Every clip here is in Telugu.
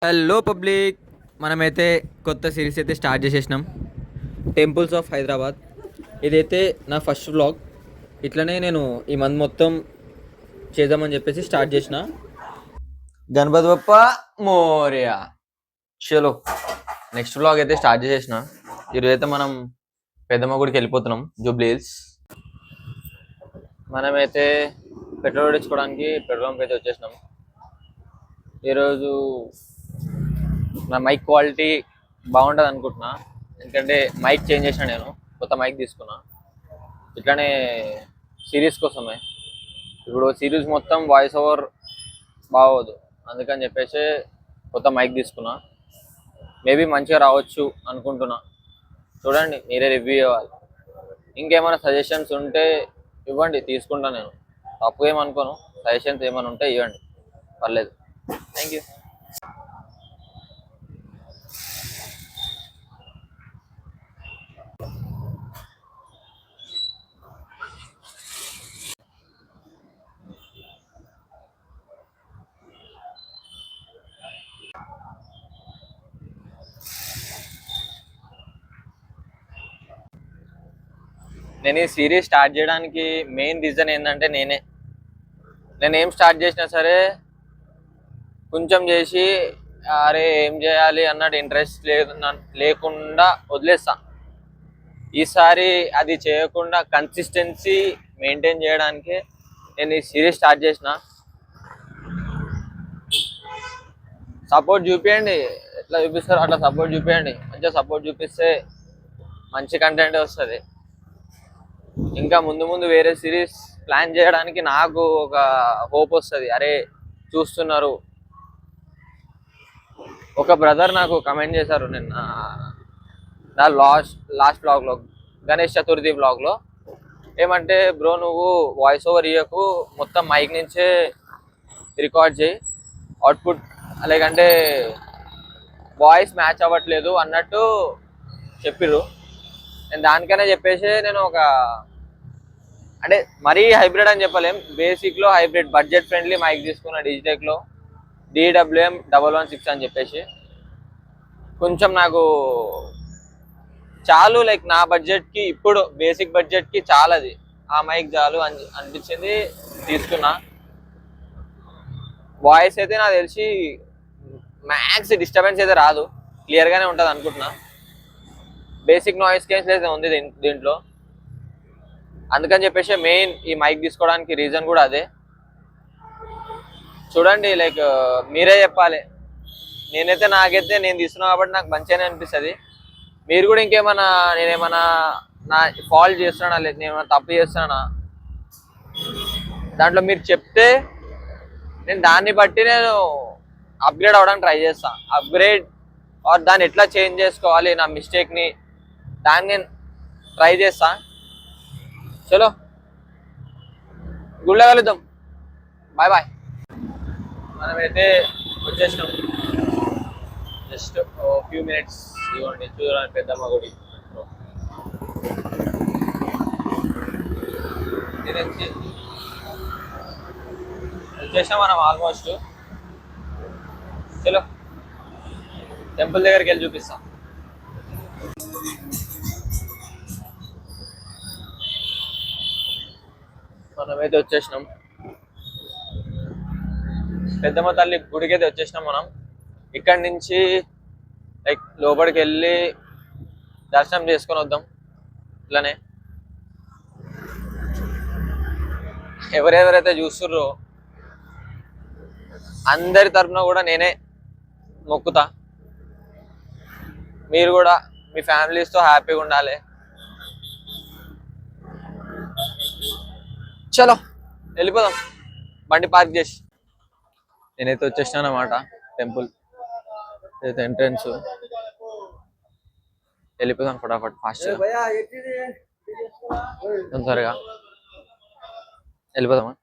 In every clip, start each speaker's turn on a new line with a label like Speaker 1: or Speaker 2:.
Speaker 1: హలో పబ్లిక్, మనమైతే కొత్త సిరీస్ అయితే స్టార్ట్ చేసేసినాం. Temples of Hyderabad. ఇదైతే నా ఫస్ట్ వ్లాగ్. ఇట్లనే నేను ఈ మంత్ మొత్తం చేద్దామని చెప్పేసి స్టార్ట్ చేసిన. గణపతి బప్ప మోరియా. చలో నెక్స్ట్ వ్లాగ్ అయితే స్టార్ట్ చేసేసిన. ఈరోజు అయితే మనం పెద్దమ్మ గుడికి వెళ్ళిపోతున్నాం, జూబ్లీ హిల్స్. మనమైతే పెట్రోల్ తెచ్చుకోవడానికి పెట్రోల్ పంప్ అయితే వచ్చేసినాం. ఈరోజు నా మైక్ క్వాలిటీ బాగుంటుంది అనుకుంటున్నా, ఎందుకంటే మైక్ చేంజ్ చేసిన, నేను కొత్త మైక్ తీసుకున్నా. ఇట్లానే సిరీస్ కోసమే. ఇప్పుడు సిరీస్ మొత్తం వాయిస్ ఓవర్ బాగోదు, అందుకని చెప్పేసి కొత్త మైక్ తీసుకున్నా. మేబీ మంచిగా రావచ్చు అనుకుంటున్నా. చూడండి, మీరే రివ్యూ ఇవ్వాలి. ఇంకేమైనా సజెషన్స్ ఉంటే ఇవ్వండి, తీసుకుంటా నేను. తప్పు ఏమనుకోను. సజెషన్స్ ఏమైనా ఉంటే ఇవ్వండి, పర్లేదు. Thank you. నేను ఈ సిరీస్ స్టార్ట్ చేయడానికి మెయిన్ రీజన్ ఏంటంటే నేను ఏం స్టార్ట్ చేసినా సరే కొంచెం చేసి అరే ఏం చేయాలి అన్నట్టు ఇంట్రెస్ట్ లేకుండా వదిలేస్తా. ఈసారి అది చేయకుండా కన్సిస్టెన్సీ మెయింటైన్ చేయడానికి నేను ఈ సిరీస్ స్టార్ట్ చేసిన. సపోర్ట్ చూపించండి, ఎట్లా చూపిస్తారో అట్లా సపోర్ట్ చూపించండి. మంచిగా సపోర్ట్ చూపిస్తే మంచి కంటెంట్ వస్తుంది. ఇంకా ముందు ముందు వేరే సిరీస్ ప్లాన్ చేయడానికి నాకు ఒక హోప్ వస్తుంది. అరే చూస్తున్నారు. ఒక బ్రదర్ నాకు కమెంట్ చేశారు నిన్న నా లాస్ట్ బ్లాగ్లో, గణేష్ చతుర్థి బ్లాగ్లో. ఏమంటే, బ్రో నువ్వు వాయిస్ ఓవర్ ఇయ్యకు, మొత్తం మైక్ నుంచే రికార్డ్ చేయి, అవుట్పుట్ లేకంటే వాయిస్ మ్యాచ్ అవ్వట్లేదు అన్నట్టు చెప్పిర్రు. నేను దానికనే చెప్పేసి నేను ఒక, అంటే మరీ హైబ్రిడ్ అని చెప్పలేం, బేసిక్లో హైబ్రిడ్ బడ్జెట్ ఫ్రెండ్లీ మైక్ తీసుకున్న డిజిటెక్లో DWM-116 అని చెప్పేసి. కొంచెం నాకు చాలు, లైక్ నా బడ్జెట్కి, ఇప్పుడు బేసిక్ బడ్జెట్కి చాలా, అది ఆ మైక్ చాలు అని అనిపించింది, తీసుకున్నా. వాయిస్ అయితే నాకు తెలిసి మ్యాక్స్ డిస్టర్బెన్స్ అయితే రాదు, క్లియర్గానే ఉంటుంది అనుకుంటున్నా. బేసిక్ నాయిస్ క్యాన్సిలేషన్ ఉంది దీంట్లో, అందుకని చెప్పేసి మెయిన్ ఈ మైక్ తీసుకోవడానికి రీజన్ కూడా అదే. చూడండి, లైక్ మీరే చెప్పాలి. నాకైతే నేను తీసుకున్నా కాబట్టి నాకు మంచిగానే అనిపిస్తుంది. మీరు కూడా ఇంకేమన్నా, నేనేమన్నా నా ఫాల్ట్ చేస్తున్నానా, లేదు నేను ఏమన్నా తప్పు చేస్తున్నానా దాంట్లో మీరు చెప్తే నేను దాన్ని బట్టి నేను అప్గ్రేడ్ అవ్వడానికి ట్రై చేస్తాను. అప్గ్రేడ్ ఆర్ దాన్ని ఎట్లా చేంజ్ చేసుకోవాలి, నా మిస్టేక్ని, దాన్ని నేను ట్రై చేస్తా. చలో గుళ్ళ కలుద్దాం. Bye bye. మనమైతే వచ్చేసినాం. Just few minutes. ఇవ్వండి చూడండి, పెద్దమ్మ గుడి వచ్చేసాం మనం ఆల్మోస్ట్. చలో టెంపుల్ దగ్గరికి వెళ్ళి చూపిస్తాం. మనమైతే వచ్చేసినాం, పెద్దమ్మ తల్లి గుడికి అయితే వచ్చేసినాం మనం. ఇక్కడి నుంచి లైక్ లోపలికి వెళ్ళి దర్శనం చేసుకొని వద్దాం. ఇట్లానే ఎవరెవరైతే చూస్తుర్రో అందరి తరఫున కూడా నేనే మొక్కుతా. మీరు కూడా మీ ఫ్యామిలీస్తో హ్యాపీగా ఉండాలి. చలో వెళ్ళిపోదాం, బండి పార్క్ చేసి. నేనైతే వచ్చేసినాను అన్నమాట టెంపుల్. అయితే ఎంట్రన్స్. వెళ్ళిపోదాం ఫటాఫట్, ఫాస్ట్గా, త్వరగా వెళ్ళిపోదామా.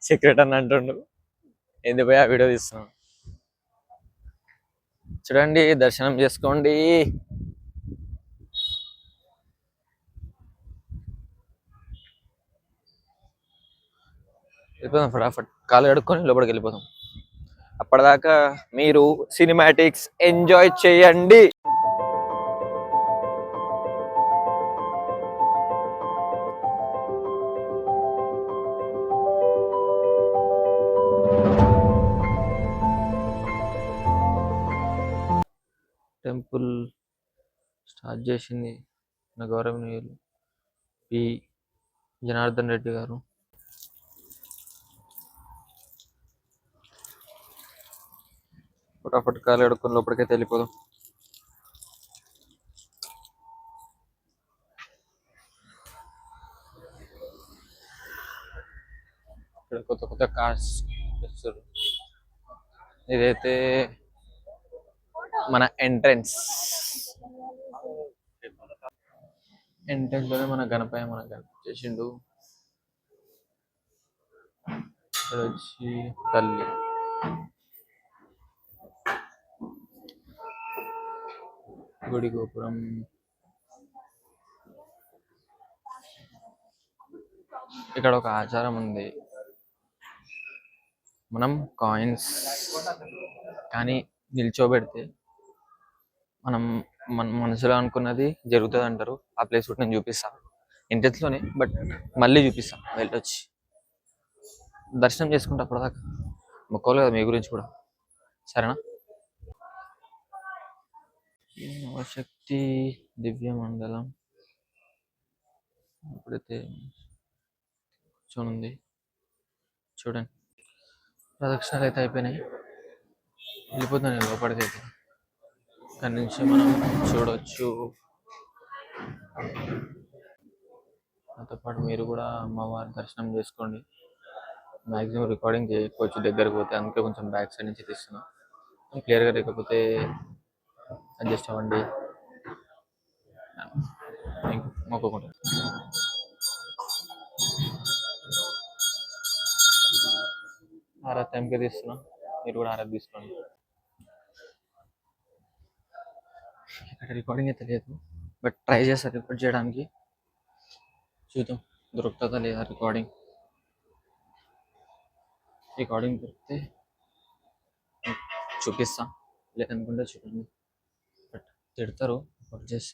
Speaker 1: సీక్రెట్ అని అంటుండు, ఏంది పోయి ఆ వీడియో తీస్తున్నాం. చూడండి, దర్శనం చేసుకోండి. వెళ్ళిపోదాం ఫటాఫట్, కాలు కడుక్కొని లోపలికి వెళ్ళిపోదాం. అప్పటిదాకా మీరు సినిమాటిక్స్ ఎంజాయ్ చేయండి. టెంపుల్ స్టార్ట్ చేసింది నా గౌరవనీయులు పి జనార్దన్ రెడ్డి గారు. ఫటాఫట్ కాలు ఎడుకుని లోపలికైతే వెళ్ళిపోదాం. ఇక్కడ కొత్త కొత్త కార్స్ వస్తారు. ఇదైతే మన ఎంట్రన్స్ లోనే మన గణపయ్య మనకు కనిపించేసిండు. ఇక్కడ వచ్చి తల్లి, గుడి గోపురం, ఇక్కడ ఒక ఆచారం ఉంది. మనం కాయిన్స్ కానీ నిల్చోబెడితే మనం మన మనసులో అనుకున్నది జరుగుతుంది అంటారు. ఆ ప్లేస్ కూడా నేను చూపిస్తాను ఇంటెన్స్లోనే, బట్ మళ్ళీ చూపిస్తాను వెళ్ళొచ్చి దర్శనం చేసుకుంటే అప్పటిదాకా మొక్కలు కదా మీ గురించి కూడా, సరేనా? నవశక్తి దివ్య మండలం ఇప్పుడైతే కూర్చొని చూడండి. ప్రదక్షిణాలు అయితే అయిపోయినాయి, వెళ్ళిపోతాను లోపలికి. అయితే అక్కడి నుంచి మనం చూడవచ్చు. నాతో పాటు మీరు కూడా అమ్మవారి దర్శనం చేసుకోండి. మ్యాక్సిమం రికార్డింగ్ చేయకపోవచ్చు దగ్గరకు పోతే, అందుకే కొంచెం బ్యాక్ సైడ్ నుంచి తీస్తున్నా. క్లియర్గా లేకపోతే అడ్జస్ట్ అవ్వండి. మొక్కుకుంటాను. ఆరాధ్ టైంకే తీస్తున్నా, మీరు కూడా ఆరాధ్ తీసుకోండి. ఇక్కడ రికార్డింగ్ అయితే లేదు, బట్ ట్రై చేస్తారు రికార్డ్ చేయడానికి. చూద్దాం దొరుకుతుందా లేదా రికార్డింగ్ దొరికితే చూపిస్తా, లేదనుకుంటే చూడండి. బట్ తిడతారు వర్క్ చేసి.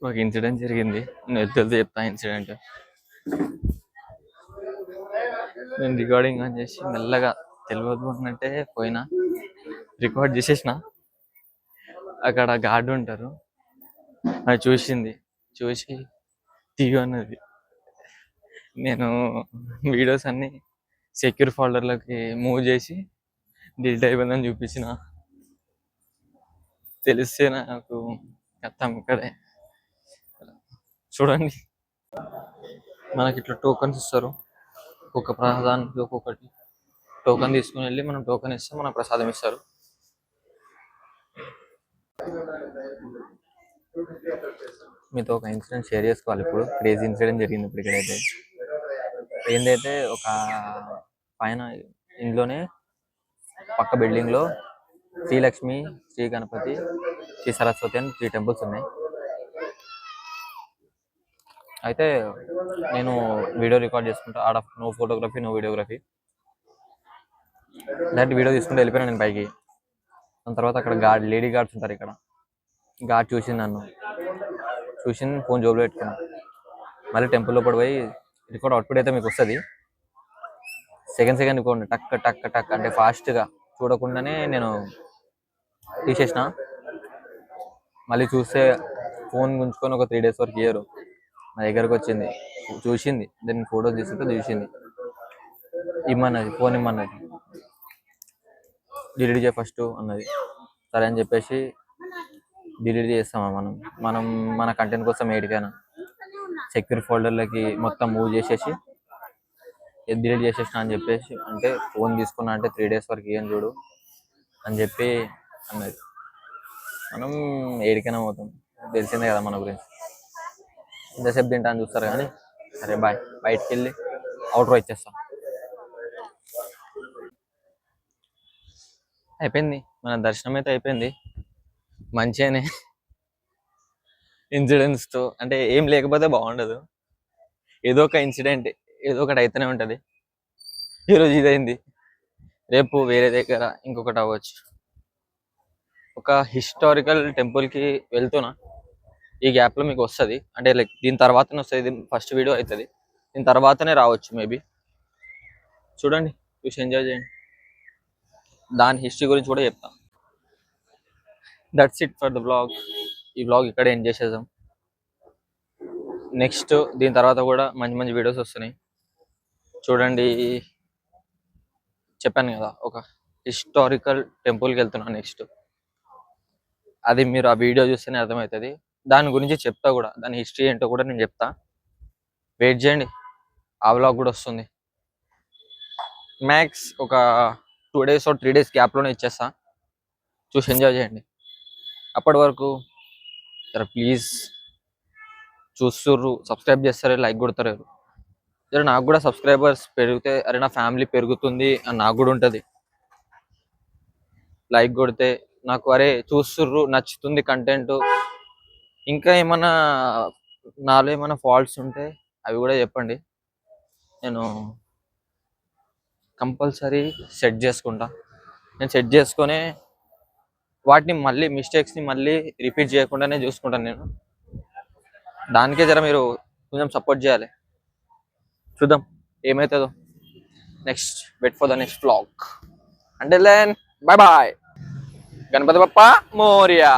Speaker 1: ఒక ఇన్సిడెంట్ జరిగింది, నేను తెలిసి చెప్తా. ఇన్సిడెంట్ నేను రికార్డింగ్ ఆన్ చేసి మెల్లగా తెలియదు అన్నట్టే పోయినా, రికార్డ్ చేసేసిన. అక్కడ గార్డు ఉంటారు, అది చూసి తీయ అన్నది. నేను వీడియోస్ అన్నీ సెక్యూర్ ఫోల్డర్లోకి మూవ్ చేసి డిలీట్ అయిపోయిందని చూపించిన. తెలిస్తే నాకు కథం ఇక్కడే. చూడండి, మనకి ఇట్లా టోకన్స్ ఇస్తారు. ఒక్కొక్క ప్రసాదానికి ఒక్కొక్కటి టోకన్ తీసుకుని వెళ్ళి మనం టోకన్ ఇస్తే మనకు ప్రసాదం ఇస్తారు. మీతో ఒక ఇన్సిడెంట్ షేర్ చేసుకోవాలి. ఇప్పుడు క్రేజీ ఇన్సిడెంట్ జరిగింది ఇప్పుడు ఇక్కడైతే. ఏంటైతే ఒక పైన ఇంట్లోనే పక్క బిల్డింగ్లో శ్రీలక్ష్మి, శ్రీ గణపతి, శ్రీ సరస్వతి అని 3 టెంపుల్స్ ఉన్నాయి. అయితే నేను వీడియో రికార్డ్ చేసుకుంటా, ఆడ no photography no videography, direct video తీసుకుంటూ వెళ్ళిపోయాను నేను పైకి. దాని తర్వాత అక్కడ లేడీ గార్డ్స్ ఉంటారు. ఇక్కడ గార్డ్ చూసింది నన్ను, ఫోన్ జోబులో పెట్టుకున్నాను. మళ్ళీ టెంపుల్ లోపల పోయి రికార్డ్ అవుట్పుట్ అయితే మీకు వస్తుంది. సెకండ్ రికార్డ్ టక్ టక్ టక్ అంటే ఫాస్ట్గా చూడకుండానే నేను తీసేసిన. మళ్ళీ చూస్తే ఫోన్ గుంజుకొని ఒక 3 days వరకు ఇయ్యరు. నా దగ్గరకు వచ్చింది, చూసింది, దాన్ని ఫోటోస్ తీసుకుంటే చూసింది, ఇమ్మన్నది, ఫోన్ ఇమ్మన్నది, డిలీట్ చేయ ఫస్ట్ అన్నది. సరే అని చెప్పేసి డిలీట్ చేస్తామా మనం మన కంటెంట్ కోసం ఏడికైనా సెక్యూర్ ఫోల్డర్లకి మొత్తం మూవ్ చేసేసి డిలీట్ చేసేసిన అని చెప్పేసి, అంటే ఫోన్ తీసుకున్నా అంటే 3 days వరకు ఏం చూడు అని చెప్పి అన్నది. మనం ఏడికైనా పోతాం, తెలిసిందే కదా మన గురించి. ఇంతసేపు తింటా అని చూస్తారు కానీ సరే బాయ్, బయటికి వెళ్ళి అవుట్రో ఇచ్చేస్తాం. అయిపోయింది, మన దర్శనం అయితే అయిపోయింది మంచిగానే. ఇన్సిడెంట్స్తో అంటే ఏం లేకపోతే బాగుండదు. ఏదో ఒక ఇన్సిడెంట్ ఏదో ఒకటి అయితేనే ఉంటుంది. ఈరోజు ఇదైంది, రేపు వేరే దగ్గర ఇంకొకటి అవ్వచ్చు. ఒక హిస్టారికల్ టెంపుల్కి వెళ్తున్నా. ఈ గ్యాప్లో మీకు వస్తుంది, అంటే లైక్ దీని తర్వాతనే వస్తుంది. ఇది ఫస్ట్ వీడియో అవుతుంది, దీని తర్వాతనే రావచ్చు మేబీ. చూడండి, చూసి ఎంజాయ్ చేయండి. దాని హిస్టరీ గురించి కూడా చెప్తా. That's it for the blog. ఈ బ్లాగ్ ఇక్కడే ఎండ్ చేసేద్దాం. నెక్స్ట్ దీని తర్వాత కూడా మంచి మంచి వీడియోస్ వస్తున్నాయి చూడండి. చెప్పాను కదా, ఒక హిస్టారికల్ టెంపుల్కి వెళ్తున్నాను నెక్స్ట్. అది మీరు ఆ వీడియో చూస్తేనే అర్థమవుతుంది. దాని గురించి చెప్తా కూడా, దాని హిస్టరీ ఏంటో కూడా నేను చెప్తా. వెయిట్ చేయండి, ఆ వ్లాగ్ కూడా వస్తుంది. మ్యాక్స్ ఒక 2 days or 3 days గ్యాప్లోనే ఇచ్చేస్తా. చూసి ఎంజాయ్ చేయండి. అప్పటి వరకు జర ప్లీజ్ చూస్తుర్రు, సబ్స్క్రైబ్ చేస్తారు, లైక్ కొడతారు. జర నాకు కూడా సబ్స్క్రైబర్స్ పెరిగితే అరే నా ఫ్యామిలీ పెరుగుతుంది అని నాకు కూడా ఉంటుంది. లైక్ కొడితే నాకు అరే చూస్తుర్రు, నచ్చుతుంది కంటెంట్. ఇంకా ఏమైనా నాలో ఏమైనా ఫాల్ట్స్ ఉంటే అవి కూడా చెప్పండి, నేను కంపల్సరీ సెట్ చేసుకుంటా. నేను సెట్ చేసుకొని వాటిని మళ్ళీ మిస్టేక్స్ని మళ్ళీ రిపీట్ చేయకుండానే చూసుకుంటాను నేను. దానికే జర మీరు కొంచెం సపోర్ట్ చేయాలి. చూద్దాం ఏమవుతుందో. Next wait for the next vlog. Until then bye bye. Ganpati Bappa Morya.